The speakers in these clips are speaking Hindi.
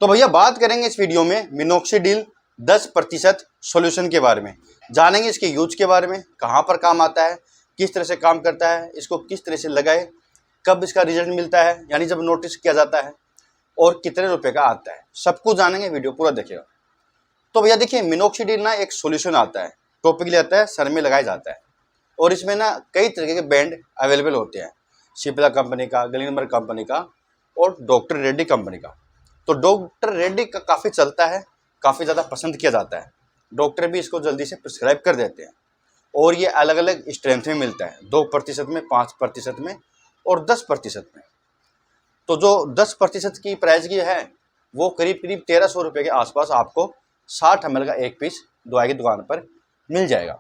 तो भैया बात करेंगे इस वीडियो में मिनोक्सिडिल 10% सॉल्यूशन के बारे में। जानेंगे इसके यूज के बारे में, कहाँ पर काम आता है, किस तरह से काम करता है, इसको किस तरह से लगाए, कब इसका रिजल्ट मिलता है यानी जब नोटिस किया जाता है, और कितने रुपए का आता है, सब कुछ जानेंगे। वीडियो पूरा देखिएगा। तो भैया देखिए, मिनोक्सिडिल ना एक सॉल्यूशन आता है, टॉपिकली आता है, सर में लगाया जाता है, और इसमें ना कई तरीके के ब्रांड अवेलेबल होते हैं। सिप्ला कंपनी का, ग्लेनमार्क कंपनी का और डॉक्टर रेड्डी कंपनी का। तो डॉक्टर रेड्डी का काफ़ी चलता है, काफ़ी ज़्यादा पसंद किया जाता है। डॉक्टर भी इसको जल्दी से प्रिस्क्राइब कर देते हैं, और ये अलग अलग स्ट्रेंथ में मिलता है, 2% में, 5% में और 10% में। तो जो 10% की प्राइस की है वो करीब 1300 रुपये के आसपास आपको 60 ml का एक पीस दवाई की दुकान पर मिल जाएगा।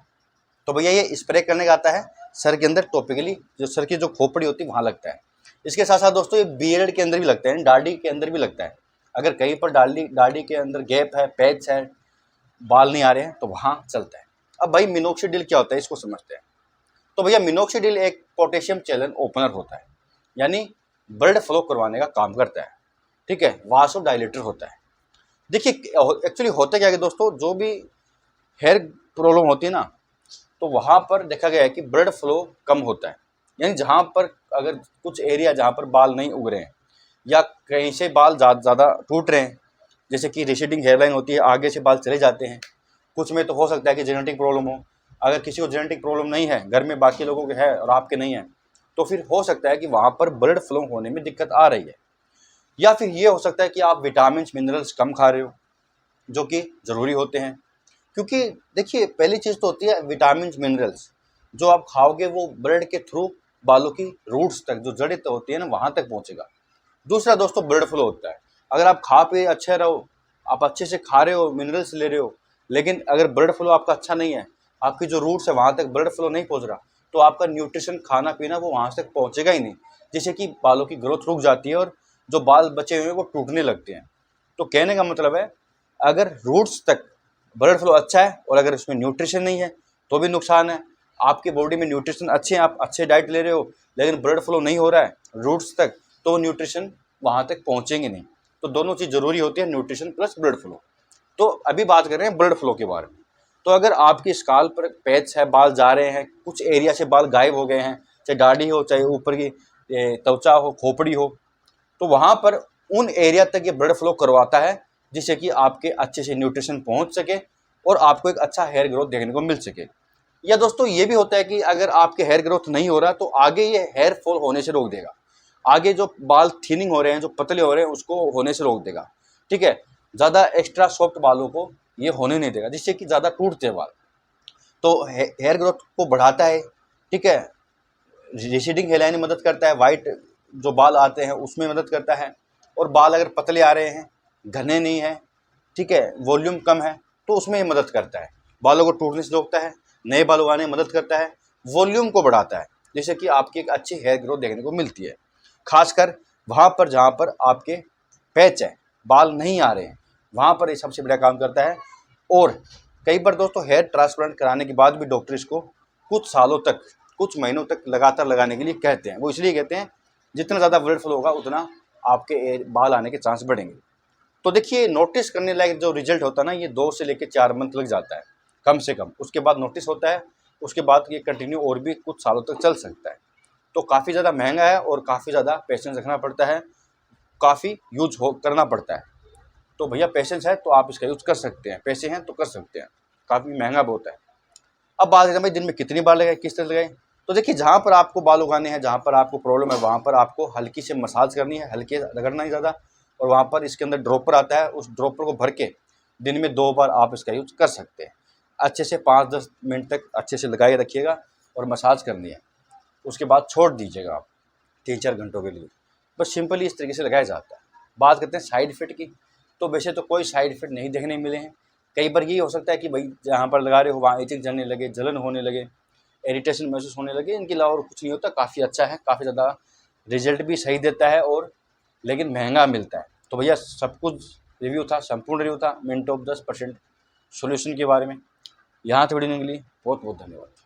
तो भैया ये स्प्रे करने का आता है सर के अंदर, टॉपिकली जो सर की जो खोपड़ी होती है वहाँ लगता है। इसके साथ साथ दोस्तों ये बियर्ड के अंदर भी लगता है, दाढ़ी के अंदर भी लगता है। अगर कहीं पर दाढ़ी के अंदर गैप है, पैच है, बाल नहीं आ रहे हैं, तो वहाँ चलता है। अब भाई मिनोक्सिडिल क्या होता है इसको समझते हैं। तो भैया मिनोक्सिडिल एक पोटेशियम चैनल ओपनर होता है, यानी ब्लड फ्लो करवाने का काम करता है। ठीक है, वासोडाइलेटर होता है। देखिए एक्चुअली होता क्या है दोस्तों, जो भी हेयर प्रॉब्लम होती है ना, तो वहाँ पर देखा गया है कि ब्लड फ्लो कम होता है। यानी जहाँ पर अगर कुछ एरिया जहाँ पर बाल नहीं उग रहे हैं, या कहीं से बाल ज़्यादा टूट रहे हैं, जैसे कि रिसीडिंग हेयरलाइन होती है, आगे से बाल चले जाते हैं। कुछ में तो हो सकता है कि जेनेटिक प्रॉब्लम हो। अगर किसी को जेनेटिक प्रॉब्लम नहीं है, घर में बाकी लोगों के है और आपके नहीं है, तो फिर हो सकता है कि वहाँ पर ब्लड फ्लो होने में दिक्कत आ रही है। या फिर ये हो सकता है कि आप विटामिन मिनरल्स कम खा रहे हो, जो कि ज़रूरी होते हैं। क्योंकि देखिए पहली चीज़ तो होती है विटामिन मिनरल्स, जो आप खाओगे वो ब्लड के थ्रू बालों की रूट्स तक, जो जड़ें होती है ना, वहाँ तक पहुँचेगा। दूसरा दोस्तों ब्लड फ्लो होता है। अगर आप खा पे अच्छे रहो, आप अच्छे से खा रहे हो, मिनरल्स ले रहे हो, लेकिन अगर ब्लड फ्लो आपका अच्छा नहीं है, आपकी जो रूट्स है वहाँ तक ब्लड फ्लो नहीं पहुँच रहा, तो आपका न्यूट्रिशन, खाना पीना वो वहाँ तक पहुँचेगा ही नहीं, जिससे कि बालों की ग्रोथ रुक जाती है और जो बाल बचे हुए हैं वो टूटने लगते हैं। तो कहने का मतलब है, अगर रूट्स तक ब्लड फ्लो अच्छा है और अगर उसमें न्यूट्रिशन नहीं है तो भी नुकसान है। आपकी बॉडी में न्यूट्रिशन अच्छे हैं, आप अच्छे डाइट ले रहे हो, लेकिन ब्लड फ्लो नहीं हो रहा है रूट्स तक, तो न्यूट्रिशन वहाँ तक पहुँचेंगे नहीं। तो दोनों चीज़ ज़रूरी होती है, न्यूट्रिशन प्लस ब्लड फ्लो। तो अभी बात कर रहे हैं ब्लड फ्लो के बारे में। तो अगर आपकी स्काल्प पर पैच है, बाल जा रहे हैं, कुछ एरिया से बाल गायब हो गए हैं, चाहे दाढ़ी हो, चाहे ऊपर की त्वचा हो, खोपड़ी हो, तो वहाँ पर उन एरिया तक ये ब्लड फ्लो करवाता है, जिससे कि आपके अच्छे से न्यूट्रिशन पहुँच सके और आपको एक अच्छा हेयर ग्रोथ देखने को मिल सके। या दोस्तों ये भी होता है कि अगर आपके हेयर ग्रोथ नहीं हो रहा, तो आगे ये हेयर फॉल होने से रोक देगा। आगे जो बाल थिनिंग हो रहे हैं, जो पतले हो रहे हैं, उसको होने से रोक देगा। ठीक है, ज़्यादा एक्स्ट्रा सॉफ्ट बालों को ये होने नहीं देगा, जिससे कि ज़्यादा टूटते हैं बाल। तो हेयर ग्रोथ को बढ़ाता है। ठीक है, रिसीडिंग हेयरलाइन में मदद करता है, वाइट जो बाल आते हैं उसमें मदद करता है, और बाल अगर पतले आ रहे हैं, घने नहीं है, ठीक है, वॉल्यूम कम है, तो उसमें ये मदद करता है। बालों को टूटने से रोकता है, नए बाल उगाने में मदद करता है, वॉल्यूम को बढ़ाता है, जिससे कि आपकी एक अच्छी हेयर ग्रोथ देखने को मिलती है। खासकर वहाँ पर जहाँ पर आपके पैच है, बाल नहीं आ रहे हैं, वहाँ पर ये सबसे बड़ा काम करता है। और कई बार दोस्तों हेयर ट्रांसप्लांट कराने के बाद भी डॉक्टर इसको कुछ सालों तक, कुछ महीनों तक लगातार लगाने के लिए कहते हैं। वो इसलिए कहते हैं जितना ज़्यादा ब्लड फ्लो होगा उतना आपके बाल आने के चांस बढ़ेंगे। तो देखिए नोटिस करने लायक जो रिजल्ट होता है ना, ये 2 से लेकर 4 मंथ लग जाता है कम से कम। उसके बाद नोटिस होता है, उसके बाद ये कंटिन्यू और भी कुछ सालों तक चल सकता है। तो काफ़ी ज़्यादा महंगा है और काफ़ी ज़्यादा पेशेंस रखना पड़ता है, काफ़ी यूज करना पड़ता है। तो भैया पेशेंस है तो आप इसका यूज़ कर सकते हैं, पैसे हैं तो कर सकते हैं, काफ़ी महंगा बहुत है। अब बात करें भाई दिन में कितनी बार लगाए, किस तरह लगाए। तो देखिए जहाँ पर आपको बाल उगाने हैं, जहाँ पर आपको प्रॉब्लम है, वहाँ पर आपको हल्की से मसाज करनी है, हल्के रगड़ना ही ज़्यादा। और वहाँ पर इसके अंदर ड्रॉपर आता है, उस ड्रॉपर को भर के दिन में 2 बार आप इसका यूज़ कर सकते हैं। अच्छे से 5-10 मिनट तक अच्छे से लगाए रखिएगा और मसाज करनी है। उसके बाद छोड़ दीजिएगा आप 3-4 घंटों के लिए। बस सिंपली इस तरीके से लगाया जाता है। बात करते हैं साइड इफ़ेक्ट की, तो वैसे तो कोई साइड इफ़ेक्ट नहीं देखने मिले हैं। कई बार ये हो सकता है कि भाई जहाँ पर लगा रहे हो वहाँ इचिंग जलने लगे, जलन होने लगे, इरिटेशन महसूस होने लगे, इनके अलावा और कुछ नहीं होता। काफ़ी अच्छा है, काफ़ी ज़्यादा रिजल्ट भी सही देता है, और लेकिन महंगा मिलता है। तो भैया सब कुछ रिव्यू था, संपूर्ण रिव्यू था मिनट ऑफ 10% सॉल्यूशन के बारे में। यहाँ तक वीडियो के लिए बहुत बहुत धन्यवाद।